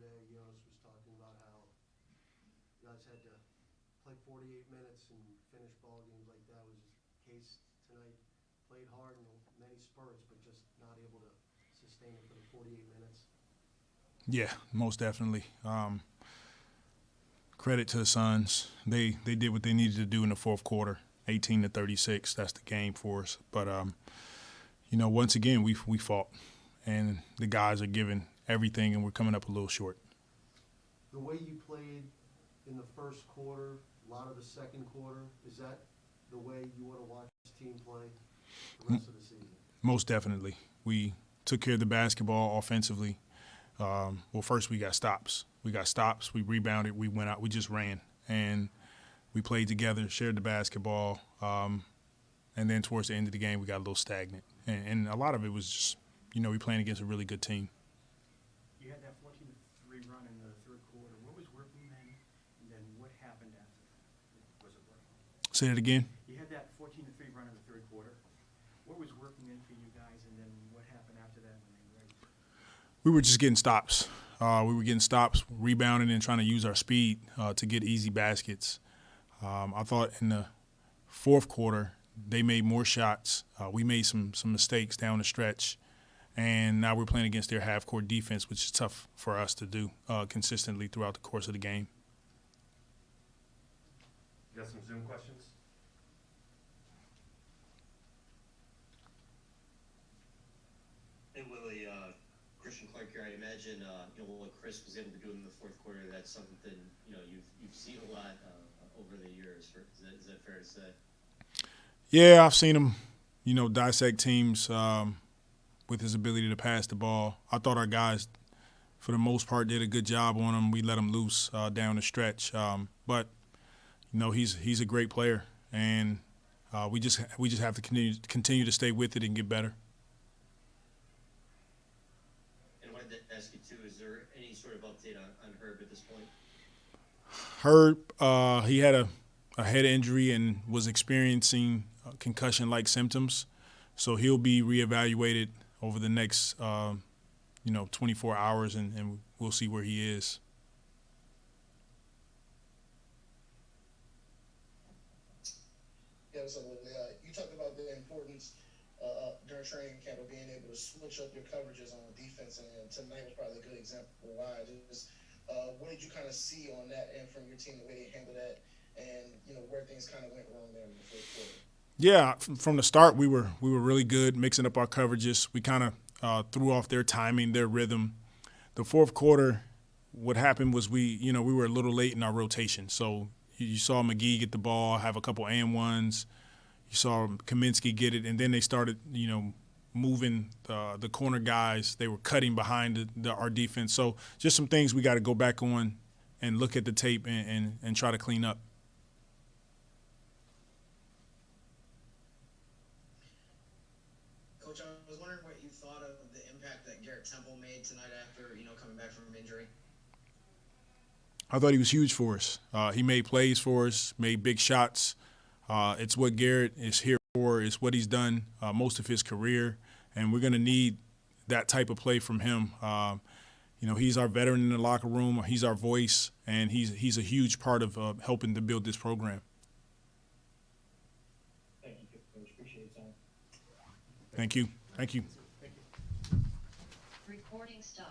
yesterday, Jonas was talking about how you guys had to play 48 minutes and finish ball games like that. Was the case tonight. Played hard in many spurts, but just not able to sustain it for the 48 minutes. Yeah, most definitely. Credit to the Suns. They did what they needed to do in the fourth quarter, 18-36. That's the game for us. But once again, we fought, and the guys are giving everything, and we're coming up a little short. The way you played in the first quarter, a lot of the second quarter, is that the way you want to watch this team play the rest of the season? Most definitely. We took care of the basketball offensively. First we got stops. We rebounded, we went out, we just ran. And we played together, shared the basketball. And then towards the end of the game, we got a little stagnant. And a lot of it was just, we playing against a really good team. You had that 14-3 run in the third quarter. What was working then, and then what happened after that? Was it working? Say that again? You had that 14-3 run in the third quarter. What was working then for you guys, and then what happened after that when they were ready? We were just getting stops. We were getting stops, rebounding and trying to use our speed to get easy baskets. I thought in the fourth quarter they made more shots. We made some mistakes down the stretch. And now we're playing against their half-court defense, which is tough for us to do consistently throughout the course of the game. You got some Zoom questions? Hey, Willie, Christian Clark here. I imagine what Chris was able to do in the fourth quarter, that's something you've seen a lot over the years. Is that fair to say? Yeah, I've seen him, dissect teams with his ability to pass the ball. I thought our guys, for the most part, did a good job on him. We let him loose down the stretch. But he's a great player, and we just have to continue to stay with it and get better. And I wanted to ask you too: is there any sort of update on Herb at this point? Herb, he had a head injury and was experiencing concussion-like symptoms, so he'll be reevaluated over the next 24 hours, and we'll see where he is. Yeah, so you talked about the importance during training camp of being able to switch up your coverages on defense, and tonight was probably a good example of why. What did you kind of see on that end from your team, the way they handled that, and where things kind of went wrong there in the fourth quarter? Yeah, from the start we were really good mixing up our coverages. We kind of threw off their timing, their rhythm. The fourth quarter, what happened was we were a little late in our rotation. So you saw McGee get the ball, have a couple and ones. You saw Kaminsky get it, and then they started moving the corner guys. They were cutting behind our defense. So just some things we got to go back on and look at the tape and try to clean up. Coach, I was wondering what you thought of the impact that Garrett Temple made tonight after coming back from injury. I thought he was huge for us. He made plays for us, made big shots. It's what Garrett is here for. It's what he's done most of his career, and we're going to need that type of play from him. He's our veteran in the locker room. He's our voice, and he's a huge part of helping to build this program. Thank you, Coach. Appreciate your time. Thank you. Thank you. Recording stopped.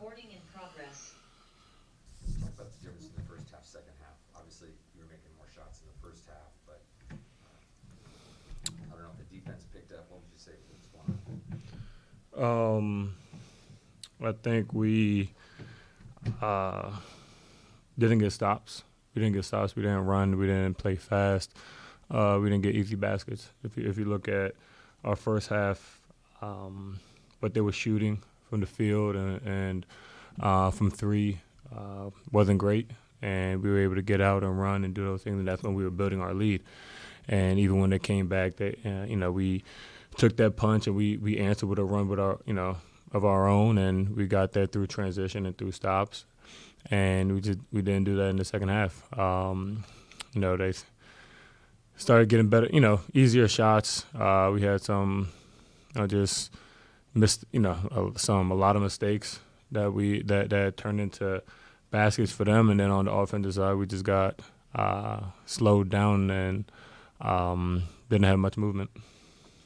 Recording in progress. Talk about the difference in the first half, second half. Obviously, you were making more shots in the first half, but I don't know if the defense picked up. What would you say was going on? I think we didn't get stops. We didn't run. We didn't play fast. We didn't get easy baskets. If you look at our first half, what they were shooting from the field and from three wasn't great. And we were able to get out and run and do those things, and that's when we were building our lead. And even when they came back, we took that punch and we answered with a run with our, of our own, and we got that through transition and through stops. And we didn't do that in the second half. They started getting better, easier shots. We had some, just missed, a lot of mistakes that turned into baskets for them. And then on the offensive side, we just got slowed down and didn't have much movement.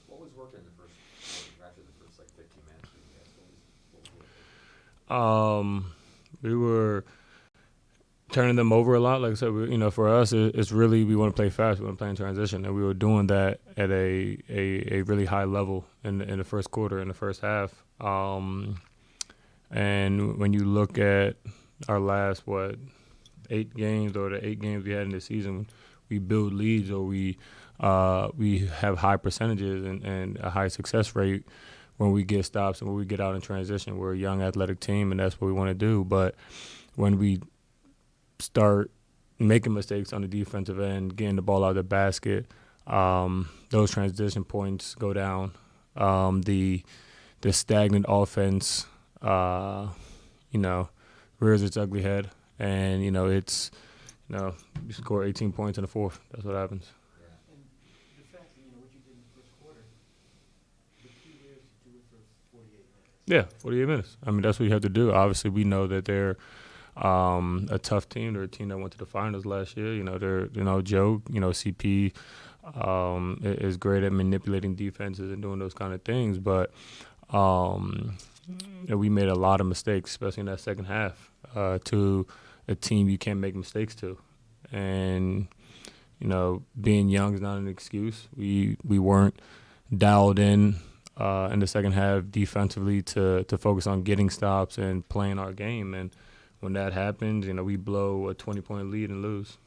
What was working in the first, after the first 15 minutes? What was working? We were turning them over a lot. Like I said, for us, it's really we want to play fast. We want to play in transition, and we were doing that at a really high level in the first quarter, in the first half. And when you look at our last 8 games or the 8 games we had in the season, we build leads or we have high percentages and a high success rate when we get stops and when we get out in transition. We're a young athletic team, and that's what we want to do. But when we start making mistakes on the defensive end, getting the ball out of the basket, those transition points go down. The stagnant offense, rears its ugly head, and it's you score 18 points in the fourth. That's what happens. And the fact that, what you did in the first quarter, the key there is to do it for 48 minutes. Yeah, 48 minutes. I mean, that's what you have to do. Obviously, we know that they're a tough team. They're a team that went to the finals last year. They're, Joe, CP is great at manipulating defenses and doing those kind of things. But we made a lot of mistakes, especially in that second half, to a team you can't make mistakes to. And, being young is not an excuse. We weren't dialed in the second half defensively to focus on getting stops and playing our game. And when that happens, we blow a 20-point lead and lose.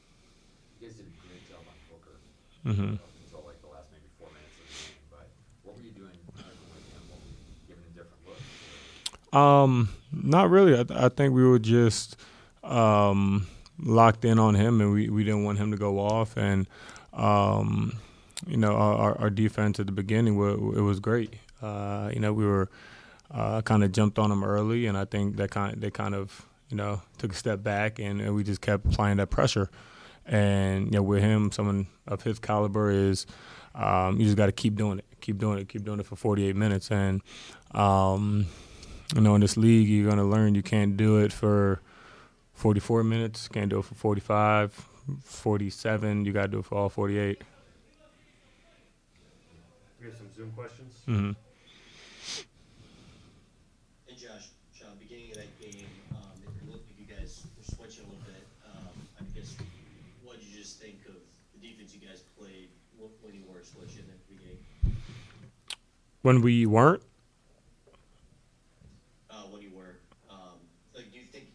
You guys did a great job on Booker Mm-hmm. until the last maybe 4 minutes of the game. But what were you doing with him? What were you giving a different look? Not really. I think we were just locked in on him, and we didn't want him to go off. And our defense at the beginning, it was great. We were kind of jumped on him early, and I think they kind of took a step back, and we just kept applying that pressure. And with him, someone of his caliber is you just got to keep doing it for 48 minutes. And in this league, you're going to learn you can't do it for 44 minutes, can't do it for 45, 47. You got to do it for all 48. We have some Zoom questions. Mm-hmm. Hey Josh, beginning of that game, it looked like you guys were switching a little bit. I guess, what did you just think of the defense you guys played when you were switching at the beginning? When we weren't? When you were, do you think,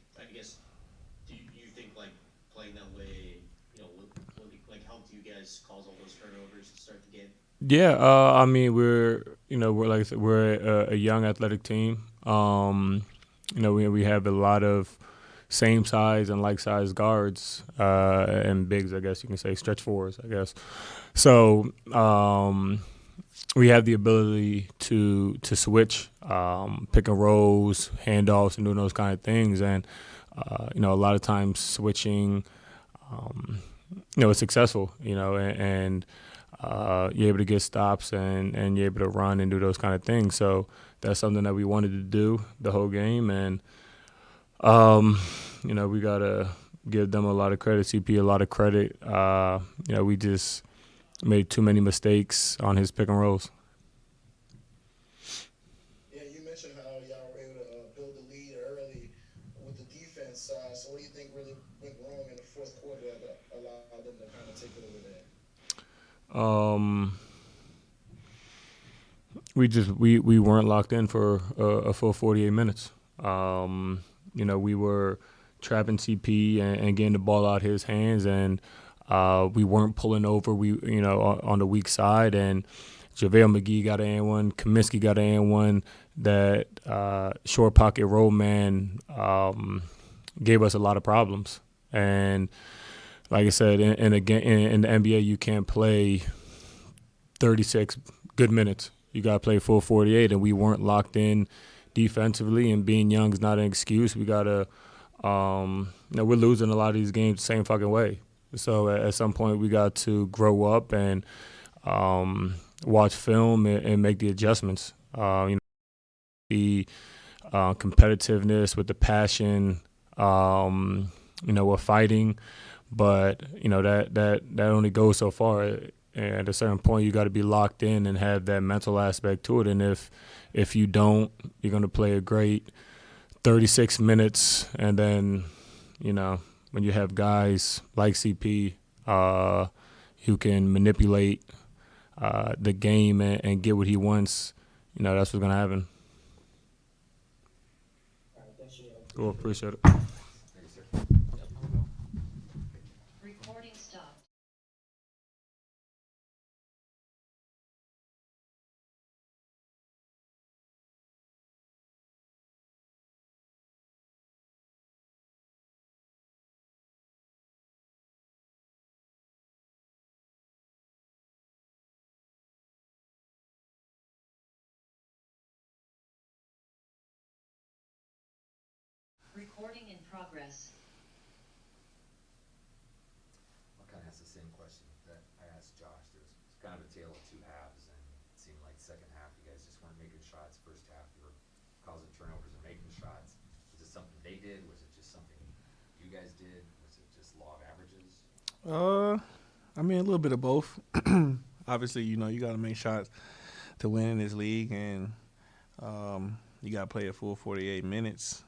do you think playing that way, helped you guys cause all those turnovers to start the game? Yeah, I mean we're like I said, we're a young athletic team. We have a lot of same size and like size guards and bigs, I guess you can say, stretch fours, I guess. So we have the ability to switch, pick and rolls, handoffs, and doing those kind of things. And a lot of times switching, it's successful. And you're able to get stops and you're able to run and do those kind of things. So that's something that we wanted to do the whole game. And, we got to give them a lot of credit, CP a lot of credit. We just made too many mistakes on his pick and rolls. Yeah, you mentioned how y'all were able to build the lead early. So what do you think really went wrong in the fourth quarter that allowed them to kind of take over there? We weren't locked in for a full 48 minutes. We were trapping CP and getting the ball out his hands, and we weren't pulling over. On the weak side, and JaVale McGee got an and one, Kaminsky got an and one. That short pocket roll man gave us a lot of problems. And like I said, in the NBA, you can't play 36 good minutes. You got to play full 48, and we weren't locked in defensively, and being young is not an excuse. We got to we're losing a lot of these games the same fucking way. So at some point we got to grow up and watch film and make the adjustments. The competitiveness with the passion, we're fighting, but that only goes so far. And at a certain point, you got to be locked in and have that mental aspect to it. And if you don't, you're going to play a great 36 minutes. And then, when you have guys like CP who can manipulate the game and get what he wants, that's what's going to happen. Cool, appreciate it. Recording stopped. Recording in progress. I'll kind of ask the same question that I asked Josh. It's kind of a tale of two halves, and it seemed like second half you guys just weren't making shots. First half you were causing turnovers and making shots. Was it something they did? Was it just something you guys did? Was it just law of averages? I mean, a little bit of both. Obviously, you got to make shots to win in this league, and you got to play a full 48 minutes.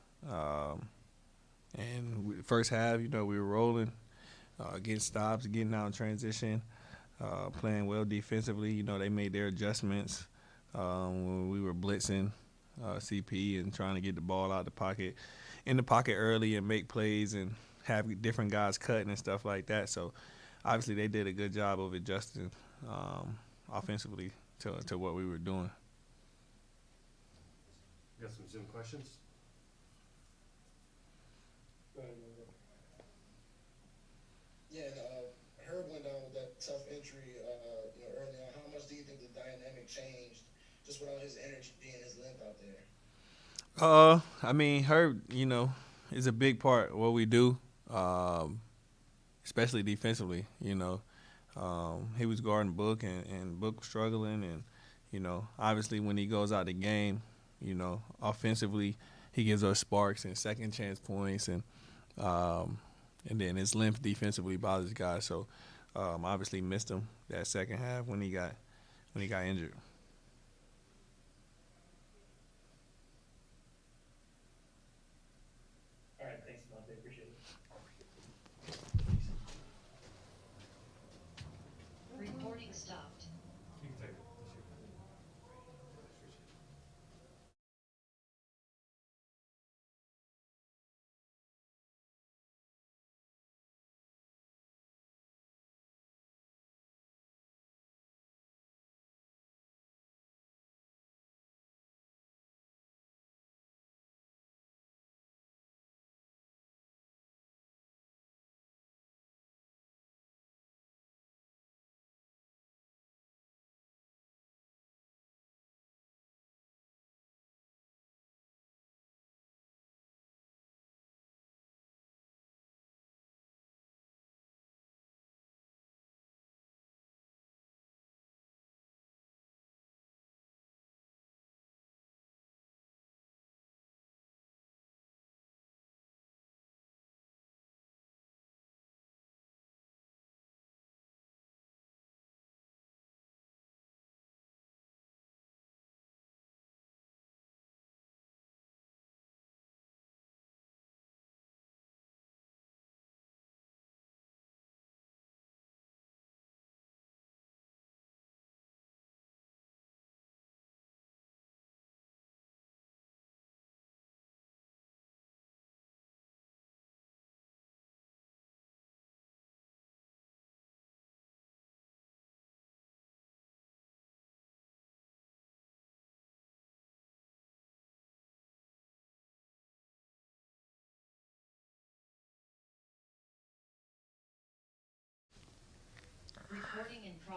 First half, we were rolling, getting stops, getting out in transition, playing well defensively. They made their adjustments when we were blitzing CP and trying to get the ball out in the pocket early and make plays and have different guys cutting and stuff like that. So obviously they did a good job of adjusting offensively to what we were doing. Got some Zoom questions? Yeah, Herb went down with that tough injury, early on. How much do you think the dynamic changed just without his energy and his length out there? I mean, Herb, is a big part of what we do, especially defensively. He was guarding Book, and Book was struggling, and obviously when he goes out the game, offensively he gives us sparks and second chance points, and then his length defensively bothers guys. So obviously missed him that second half when he got injured. All right, thanks, Monte. Appreciate it. Recording stopped. You can take it.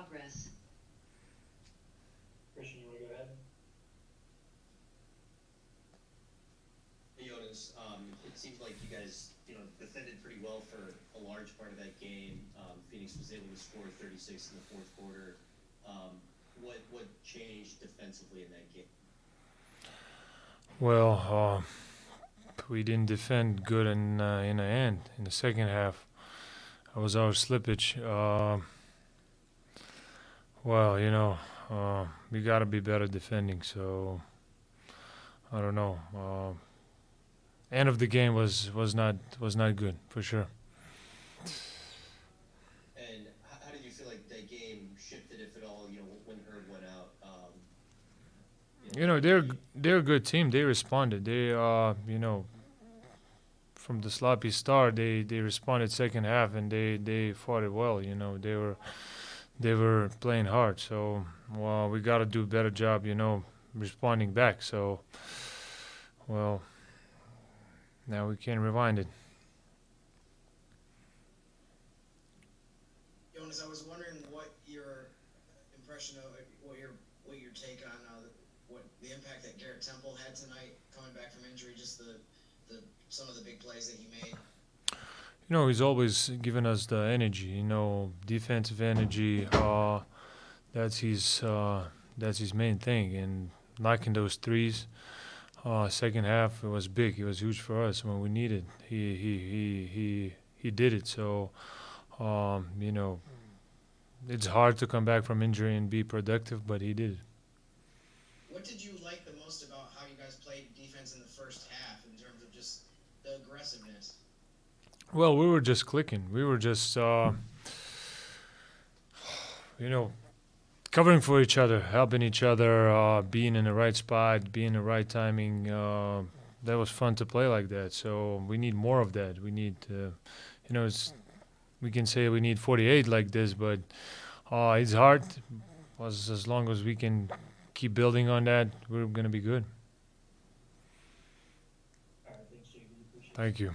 progress. Christian, you wanna go ahead? Hey, Jonas, it seems like you guys, defended pretty well for a large part of that game. Phoenix was able to score 36 in the fourth quarter. What changed defensively in that game? Well, we didn't defend good in the end. In the second half, that was our slippage. We got to be better defending. So I don't know. End of the game was not good for sure. And how did you feel like that game shifted, if at all, when Herb went out? They're a good team. They responded. They from the sloppy start, they responded second half and they fought it well. They were playing hard. So we got to do a better job. Responding back. So now we can rewind it. Jonas, I was wondering what your impression of what your take on what the impact that Garrett Temple had tonight coming back from injury, just the some of the big plays that he made. He's always given us the energy. Defensive energy. That's his main thing, and knocking those threes. Second half, it was big. It was huge for us when we needed. He did it. So, it's hard to come back from injury and be productive, but he did it. What did you like the most about how you guys played defense in the first half in terms of just the aggressiveness? Well, we were just clicking. We were just, covering for each other, helping each other, being in the right spot, being in the right timing. That was fun to play like that. So we need more of that. We need, we can say we need 48 like this, but it's hard. As long as we can keep building on that, we're going to be good. All right, thanks, JV. Appreciate it. Thank you.